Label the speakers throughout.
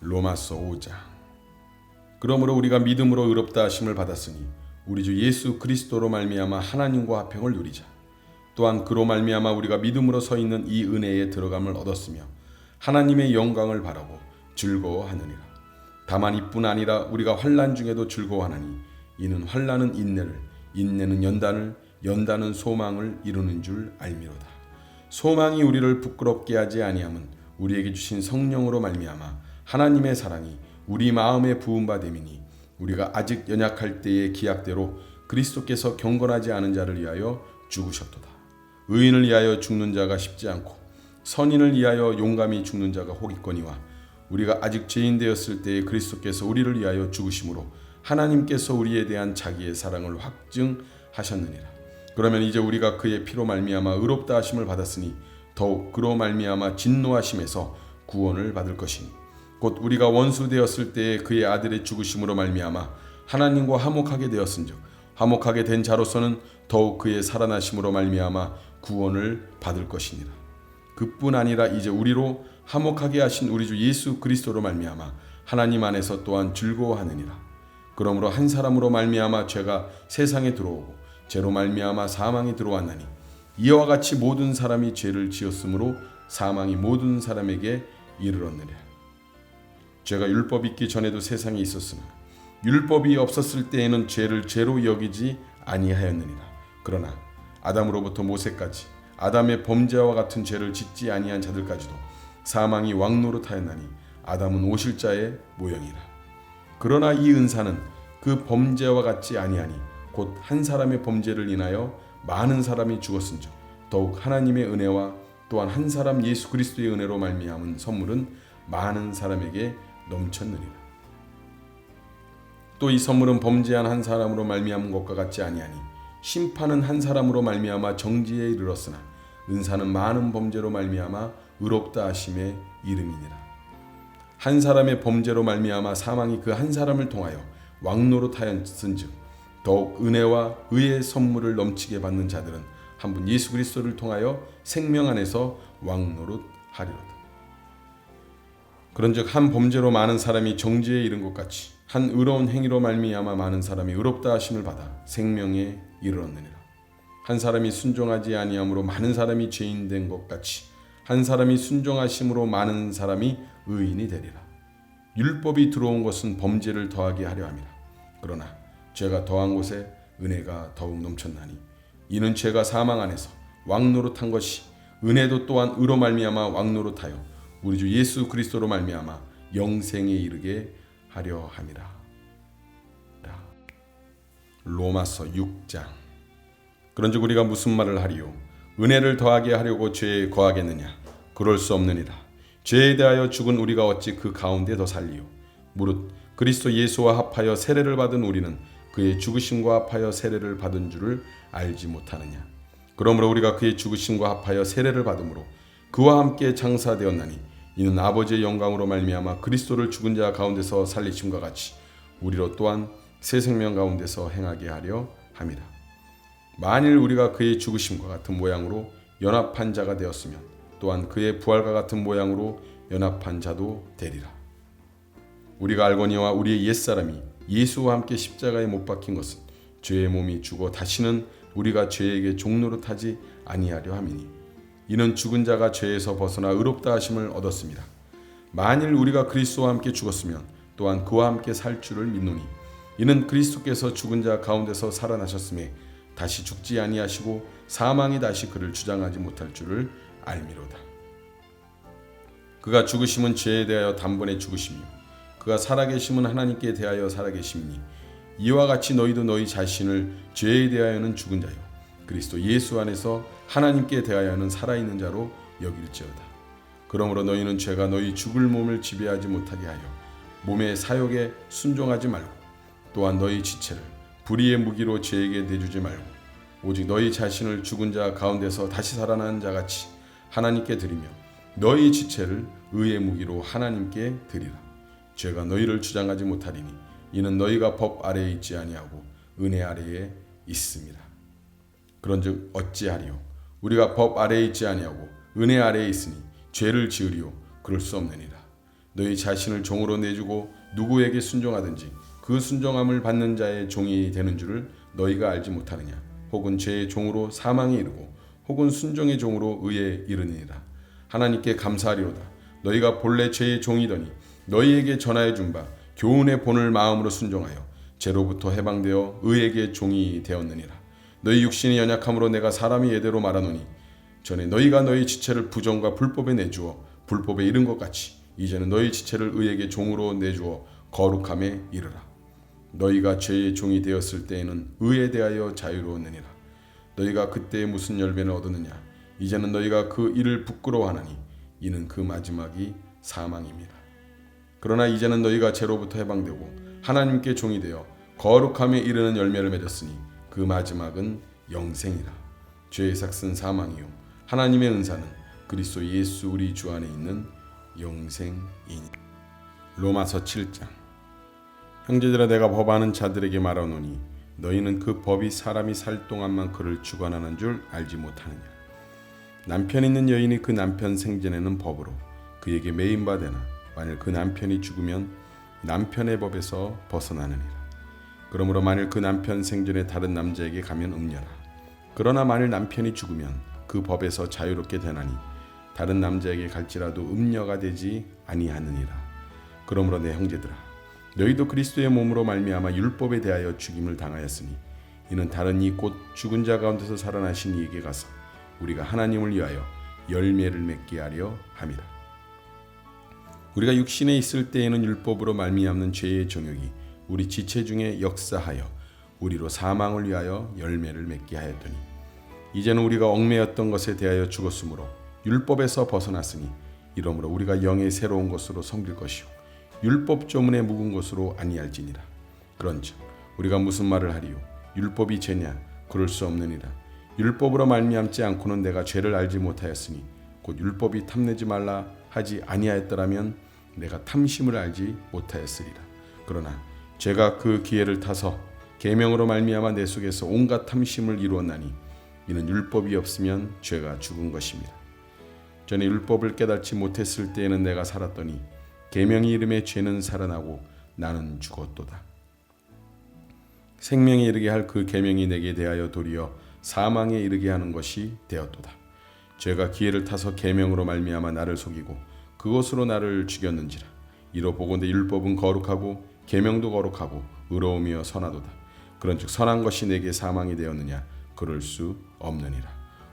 Speaker 1: 로마서 5장. 그러므로 우리가 믿음으로 의롭다 하심을 받았으니 우리 주 예수 그리스도로 말미암아 하나님과 화평을 누리자. 또한 그로 말미암아 우리가 믿음으로 서 있는 이 은혜에 들어감을 얻었으며 하나님의 영광을 바라고 즐거워하느니라. 다만 이뿐 아니라 우리가 환난 중에도 즐거워하나니 이는 환난은 인내를, 인내는 연단을, 연단은 소망을 이루는 줄 알미로다. 소망이 우리를 부끄럽게 하지 아니함은 우리에게 주신 성령으로 말미암아 하나님의 사랑이 우리 마음에 부은 바 됨이니 우리가 아직 연약할 때의 기약대로 그리스도께서 경건하지 않은 자를 위하여 죽으셨도다. 의인을 위하여 죽는 자가 쉽지 않고 선인을 위하여 용감히 죽는 자가 혹 있거니와 우리가 아직 죄인 되었을 때에 그리스도께서 우리를 위하여 죽으심으로 하나님께서 우리에 대한 자기의 사랑을 확증하셨느니라. 그러면 이제 우리가 그의 피로 말미암아 의롭다 하심을 받았으니 더욱 그로 말미암아 진노하심에서 구원을 받을 것이니 곧 우리가 원수 되었을 때에 그의 아들의 죽으심으로 말미암아 하나님과 화목하게 되었은즉 화목하게 된 자로서는 더욱 그의 살아나심으로 말미암아 구원을 받을 것이니라. 그뿐 아니라 이제 우리로 화목하게 하신 우리 주 예수 그리스도로 말미암아 하나님 안에서 또한 즐거워하느니라. 그러므로 한 사람으로 말미암아 죄가 세상에 들어오고 죄로 말미암아 사망이 들어왔나니 이와 같이 모든 사람이 죄를 지었으므로 사망이 모든 사람에게 이르렀느니라. 죄가 율법이 있기 전에도 세상에 있었으나 율법이 없었을 때에는 죄를 죄로 여기지 아니하였느니라. 그러나 아담으로부터 모세까지 아담의 범죄와 같은 죄를 짓지 아니한 자들까지도 사망이 왕노릇하였나니 아담은 오실자의 모형이라. 그러나 이 은사는 그 범죄와 같지 아니하니 곧 한 사람의 범죄를 인하여 많은 사람이 죽었은즉 더욱 하나님의 은혜와 또한 한 사람 예수 그리스도의 은혜로 말미암은 선물은 많은 사람에게 넘쳤느니라. 또 이 선물은 범죄한 한 사람으로 말미암은 것과 같지 아니하니 심판은 한 사람으로 말미암아 정지에 이르렀으나 은사는 많은 범죄로 말미암아 의롭다 하심의 이름이니라. 한 사람의 범죄로 말미암아 사망이 그 한 사람을 통하여 왕노릇하였은즉 더욱 은혜와 의의 선물을 넘치게 받는 자들은 한 분 예수 그리스도를 통하여 생명 안에서 왕노릇하리로다. 그런즉 한 범죄로 많은 사람이 정죄에 이른 것 같이 한 의로운 행위로 말미암아 많은 사람이 의롭다 하심을 받아 생명에 이르렀느니라. 한 사람이 순종하지 아니함으로 많은 사람이 죄인 된 것 같이 한 사람이 순종하심으로 많은 사람이 의인이 되리라. 율법이 들어온 것은 범죄를 더하게 하려 함이라. 그러나 죄가 더한 곳에 은혜가 더욱 넘쳤나니 이는 죄가 사망 안에서 왕노릇한 것이 은혜도 또한 의로 말미암아 왕노릇하여 우리 주 예수 그리스도로 말미암아 영생에 이르게 하려 함이라. 로마서 6장. 그런즉 우리가 무슨 말을 하리요? 은혜를 더하게 하려고 죄에 거하겠느냐? 그럴 수 없느니라. 죄에 대하여 죽은 우리가 어찌 그 가운데 더 살리요? 무릇 그리스도 예수와 합하여 세례를 받은 우리는 그의 죽으심과 합하여 세례를 받은 줄을 알지 못하느냐? 그러므로 우리가 그의 죽으심과 합하여 세례를 받음으로 그와 함께 장사되었나니 이는 아버지의 영광으로 말미암아 그리스도를 죽은 자 가운데서 살리심과 같이 우리로 또한 새 생명 가운데서 행하게 하려 함이라. 만일 우리가 그의 죽으심과 같은 모양으로 연합한 자가 되었으면 또한 그의 부활과 같은 모양으로 연합한 자도 되리라. 우리가 알거니와 우리의 옛사람이 예수와 함께 십자가에 못 박힌 것은 죄의 몸이 죽어 다시는 우리가 죄에게 종노릇하지 아니하려 함이니 이는 죽은 자가 죄에서 벗어나 의롭다 하심을 얻었습니다. 만일 우리가 그리스도와 함께 죽었으면 또한 그와 함께 살 줄을 믿노니 이는 그리스도께서 죽은 자 가운데서 살아나셨음에 다시 죽지 아니하시고 사망이 다시 그를 주장하지 못할 줄을 알미로다. 그가 죽으심은 죄에 대하여 단번에 죽으심이요 그가 살아계심은 하나님께 대하여 살아계심이니 이와 같이 너희도 너희 자신을 죄에 대하여는 죽은 자요 그리스도 예수 안에서 하나님께 대하여는 살아있는 자로 여길지어다. 그러므로 너희는 죄가 너희 죽을 몸을 지배하지 못하게 하여 몸의 사욕에 순종하지 말고 또한 너희 지체를 불의의 무기로 죄에게 내주지 말고 오직 너희 자신을 죽은 자 가운데서 다시 살아난 자같이 하나님께 드리며 너희 지체를 의의 무기로 하나님께 드리라. 죄가 너희를 주장하지 못하리니 이는 너희가 법 아래에 있지 아니하고 은혜 아래에 있음이라. 그런즉 어찌하리요? 우리가 법 아래에 있지 아니하고 은혜 아래에 있으니 죄를 지으리요? 그럴 수 없느니라. 너희 자신을 종으로 내주고 누구에게 순종하든지 그 순종함을 받는 자의 종이 되는 줄을 너희가 알지 못하느냐. 혹은 죄의 종으로 사망에 이르고 혹은 순종의 종으로 의에 이르느니라. 하나님께 감사하리로다. 너희가 본래 죄의 종이더니 너희에게 전하여 준 바 교훈의 본을 마음으로 순종하여 죄로부터 해방되어 의에게 종이 되었느니라. 너희 육신이 연약함으로 내가 사람이 예대로 말하노니 전에 너희가 너희 지체를 부정과 불법에 내주어 불법에 이른 것 같이 이제는 너희 지체를 의에게 종으로 내주어 거룩함에 이르라. 너희가 죄의 종이 되었을 때에는 의에 대하여 자유로웠느니라. 너희가 그때에 무슨 열매를 얻었느냐. 이제는 너희가 그 일을 부끄러워하나니 이는 그 마지막이 사망입니다. 그러나 이제는 너희가 죄로부터 해방되고 하나님께 종이 되어 거룩함에 이르는 열매를 맺었으니 그 마지막은 영생이라. 죄의 삭은 사망이요 하나님의 은사는 그리스도 예수 우리 주 안에 있는 영생이니. 로마서 7장. 형제들아, 내가 법하는 자들에게 말하노니 너희는 그 법이 사람이 살 동안만 그를 주관하는 줄 알지 못하느냐. 남편 있는 여인이 그 남편 생전에는 법으로 그에게 매인 바 되나 만일 그 남편이 죽으면 남편의 법에서 벗어나느니라. 그러므로 만일 그 남편 생전에 다른 남자에게 가면 음녀라. 그러나 만일 남편이 죽으면 그 법에서 자유롭게 되나니 다른 남자에게 갈지라도 음녀가 되지 아니하느니라. 그러므로 내 형제들아, 너희도 그리스도의 몸으로 말미암아 율법에 대하여 죽임을 당하였으니 이는 다른 이 곧 죽은 자 가운데서 살아나신 이에게 가서 우리가 하나님을 위하여 열매를 맺게 하려 함이라. 우리가 육신에 있을 때에는 율법으로 말미암는 죄의 정욕이 우리 지체 중에 역사하여 우리로 사망을 위하여 열매를 맺게 하였더니 이제는 우리가 얽매였던 것에 대하여 죽었으므로 율법에서 벗어났으니 이러므로 우리가 영의 새로운 것으로 섬길 것이요 율법 조문에 묵은 것으로 아니할지니라. 그런즉 우리가 무슨 말을 하리요? 율법이 죄냐? 그럴 수 없느니라. 율법으로 말미암지 않고는 내가 죄를 알지 못하였으니 곧 율법이 탐내지 말라 하지 아니하였더라면 내가 탐심을 알지 못하였으리라. 그러나 죄가 그 기회를 타서 계명으로 말미암아 내 속에서 온갖 탐심을 이루었나니 이는 율법이 없으면 죄가 죽은 것입니다. 전에 율법을 깨닫지 못했을 때에는 내가 살았더니 계명이 이름에 죄는 살아나고 나는 죽었도다. 생명에 이르게 할 그 계명이 내게 대하여 도리어 사망에 이르게 하는 것이 되었도다. 죄가 기회를 타서 계명으로 말미암아 나를 속이고 그것으로 나를 죽였는지라. 이로 보건대 율법은 거룩하고 계명도 거룩하고 의로우며 선하도다. 그런즉 선한 것이 내게 사망이 되었느냐? 그럴 수 없느니라.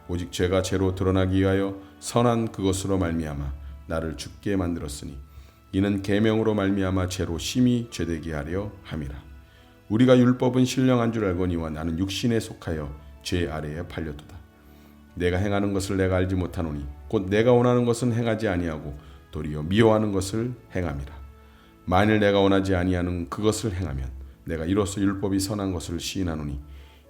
Speaker 1: 오직 죄가 죄로 드러나기 위하여 선한 그것으로 말미암아 나를 죽게 만들었으니 이는 계명으로 말미암아 죄로 심히 죄되게 하려 함이라. 우리가 율법은 신령한 줄 알거니와 나는 육신에 속하여 죄 아래에 팔렸도다. 내가 행하는 것을 내가 알지 못하노니 곧 내가 원하는 것은 행하지 아니하고 도리어 미워하는 것을 행함이라. 만일 내가 원하지 아니하는 그것을 행하면 내가 이로써 율법이 선한 것을 시인하노니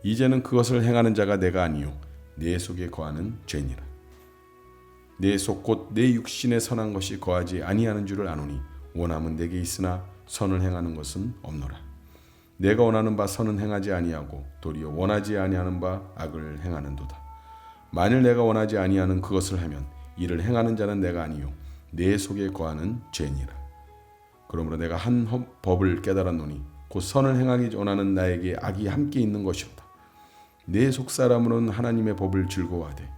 Speaker 1: 이제는 그것을 행하는 자가 내가 아니요 내 속에 거하는 죄니라. 내 속 곧 내 육신에 선한 것이 거하지 아니하는 줄을 아노니 원함은 내게 있으나 선을 행하는 것은 없노라. 내가 원하는 바 선은 행하지 아니하고 도리어 원하지 아니하는 바 악을 행하는도다. 만일 내가 원하지 아니하는 그것을 하면 이를 행하는 자는 내가 아니요 내 속에 거하는 죄니라. 그러므로 내가 한 법을 깨달았노니 곧 선을 행하기 원하는 나에게 악이 함께 있는 것이로다. 내 속사람으로는 하나님의 법을 즐거워하되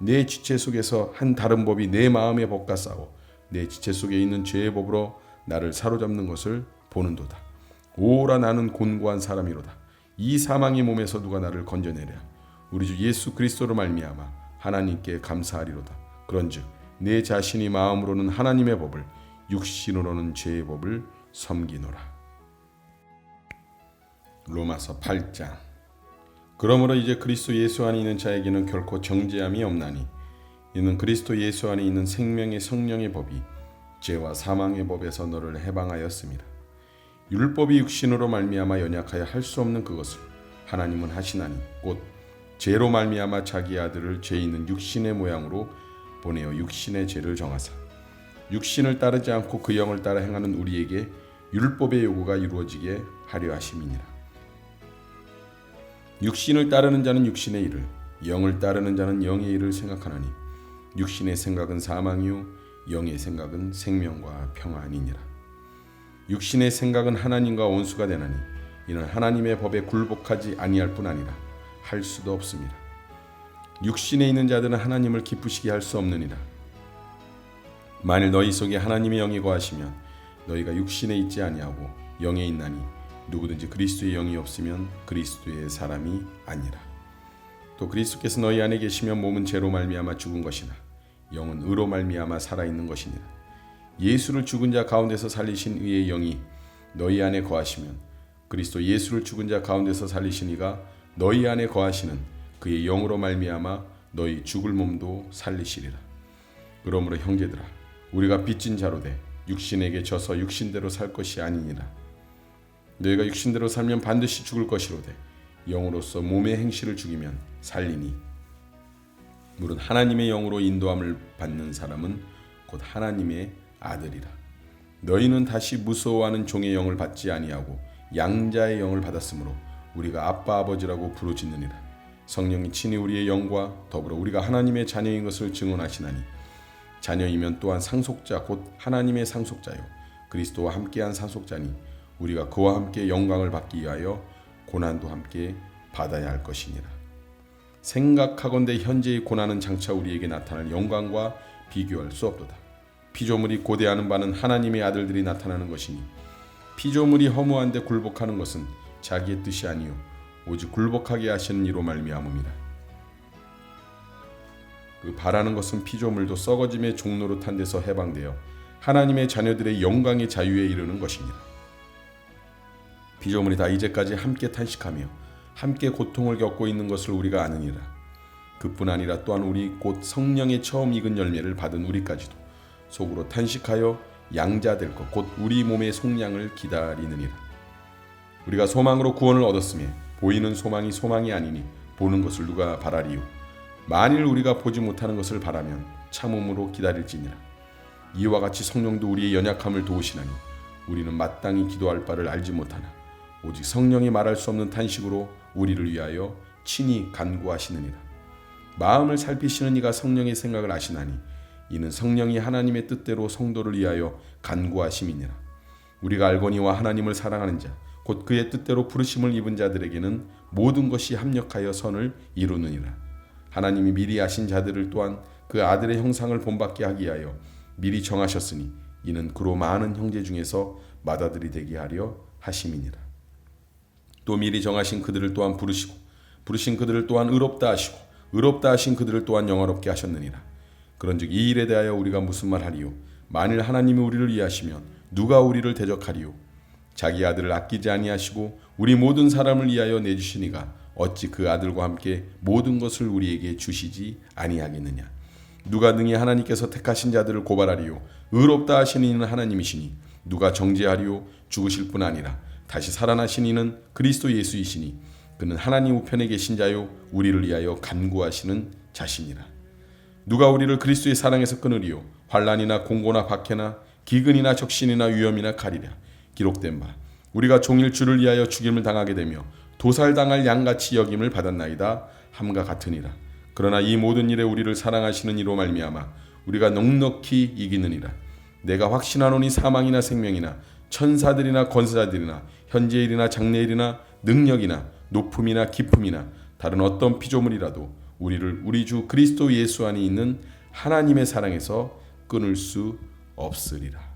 Speaker 1: 내 지체 속에서 한 다른 법이 내 마음의 법과 싸워 내 지체 속에 있는 죄의 법으로 나를 사로잡는 것을 보는도다. 오라, 나는 곤고한 사람이로다. 이 사망의 몸에서 누가 나를 건져내랴. 우리 주 예수 그리스도로 말미암아 하나님께 감사하리로다. 그런즉 내 자신이 마음으로는 하나님의 법을 육신으로는 죄의 법을 섬기노라. 로마서 8장. 그러므로 이제 그리스도 예수 안에 있는 자에게는 결코 정죄함이 없나니 이는 그리스도 예수 안에 있는 생명의 성령의 법이 죄와 사망의 법에서 너를 해방하였습니다. 율법이 육신으로 말미암아 연약하여 할 수 없는 그것을 하나님은 하시나니 곧 죄로 말미암아 자기 아들을 죄 있는 육신의 모양으로 보내어 육신의 죄를 정하사 육신을 따르지 않고 그 영을 따라 행하는 우리에게 율법의 요구가 이루어지게 하려 하심이니라. 육신을 따르는 자는 육신의 일을, 영을 따르는 자는 영의 일을 생각하나니 육신의 생각은 사망이요 영의 생각은 생명과 평안이니라. 육신의 생각은 하나님과 원수가 되나니 이는 하나님의 법에 굴복하지 아니할 뿐 아니라 할 수도 없습니다. 육신에 있는 자들은 하나님을 기쁘시게 할 수 없느니라. 만일 너희 속에 하나님의 영이 거하시면 너희가 육신에 있지 아니하고 영에 있나니 누구든지 그리스도의 영이 없으면 그리스도의 사람이 아니라. 또 그리스도께서 너희 안에 계시면 몸은 죄로 말미암아 죽은 것이나 영은 의로 말미암아 살아있는 것이니라. 예수를 죽은 자 가운데서 살리신 의의 영이 너희 안에 거하시면 그리스도 예수를 죽은 자 가운데서 살리신 이가 너희 안에 거하시는 그의 영으로 말미암아 너희 죽을 몸도 살리시리라. 그러므로 형제들아, 우리가 빚진 자로 돼 육신에게 져서 육신대로 살 것이 아니니라. 너희가 육신대로 살면 반드시 죽을 것이로되 영으로서 몸의 행실을 죽이면 살리니 물은 하나님의 영으로 인도함을 받는 사람은 곧 하나님의 아들이라. 너희는 다시 무서워하는 종의 영을 받지 아니하고 양자의 영을 받았으므로 우리가 아빠 아버지라고 부르짖느니라. 성령이 친히 우리의 영과 더불어 우리가 하나님의 자녀인 것을 증언하시나니 자녀이면 또한 상속자 곧 하나님의 상속자요 그리스도와 함께한 상속자니 우리가 그와 함께 영광을 받기 위하여 고난도 함께 받아야 할 것이니라. 생각하건대 현재의 고난은 장차 우리에게 나타날 영광과 비교할 수 없도다. 피조물이 고대하는 바는 하나님의 아들들이 나타나는 것이니 피조물이 허무한데 굴복하는 것은 자기의 뜻이 아니요 오직 굴복하게 하시는 이로 말미암음이라. 그 바라는 것은 피조물도 썩어짐의 종로로 탄 데서 해방되어 하나님의 자녀들의 영광의 자유에 이르는 것이니라. 피조물이 다 이제까지 함께 탄식하며 함께 고통을 겪고 있는 것을 우리가 아느니라. 그뿐 아니라 또한 우리 곧 성령의 처음 익은 열매를 받은 우리까지도 속으로 탄식하여 양자될 것 곧 우리 몸의 속량을 기다리느니라. 우리가 소망으로 구원을 얻었으며 보이는 소망이 소망이 아니니 보는 것을 누가 바라리요. 만일 우리가 보지 못하는 것을 바라면 참음으로 기다릴지니라. 이와 같이 성령도 우리의 연약함을 도우시나니 우리는 마땅히 기도할 바를 알지 못하나 오직 성령이 말할 수 없는 탄식으로 우리를 위하여 친히 간구하시느니라. 마음을 살피시는 이가 성령의 생각을 아시나니 이는 성령이 하나님의 뜻대로 성도를 위하여 간구하심이니라. 우리가 알거니와 하나님을 사랑하는 자 곧 그의 뜻대로 부르심을 입은 자들에게는 모든 것이 합력하여 선을 이루느니라. 하나님이 미리 아신 자들을 또한 그 아들의 형상을 본받게 하기 위하여 미리 정하셨으니 이는 그로 많은 형제 중에서 맏아들이 되게 하려 하심이니라. 또 미리 정하신 그들을 또한 부르시고 부르신 그들을 또한 의롭다 하시고 의롭다 하신 그들을 또한 영화롭게 하셨느니라. 그런즉 이 일에 대하여 우리가 무슨 말하리요? 만일 하나님이 우리를 위하시면 누가 우리를 대적하리요? 자기 아들을 아끼지 아니하시고 우리 모든 사람을 위하여 내주시니가 어찌 그 아들과 함께 모든 것을 우리에게 주시지 아니하겠느냐? 누가 능히 하나님께서 택하신 자들을 고발하리요? 의롭다 하시는 이는 하나님이시니 누가 정죄하리요? 죽으실 뿐 아니라 다시 살아나신 이는 그리스도 예수이시니 그는 하나님 우편에 계신 자요 우리를 위하여 간구하시는 자시니라. 누가 우리를 그리스도의 사랑에서 끊으리요? 환난이나 공고나 박해나 기근이나 적신이나 위험이나 칼이랴. 기록된 바 우리가 종일 주를 위하여 죽임을 당하게 되며 도살당할 양같이 여김을 받았나이다 함과 같으니라. 그러나 이 모든 일에 우리를 사랑하시는 이로 말미암아 우리가 넉넉히 이기느니라. 내가 확신하노니 사망이나 생명이나 천사들이나 권세자들이나 현재일이나 장래일이나 능력이나 높음이나 깊음이나 다른 어떤 피조물이라도 우리를 우리 주 그리스도 예수 안에 있는 하나님의 사랑에서 끊을 수 없으리라.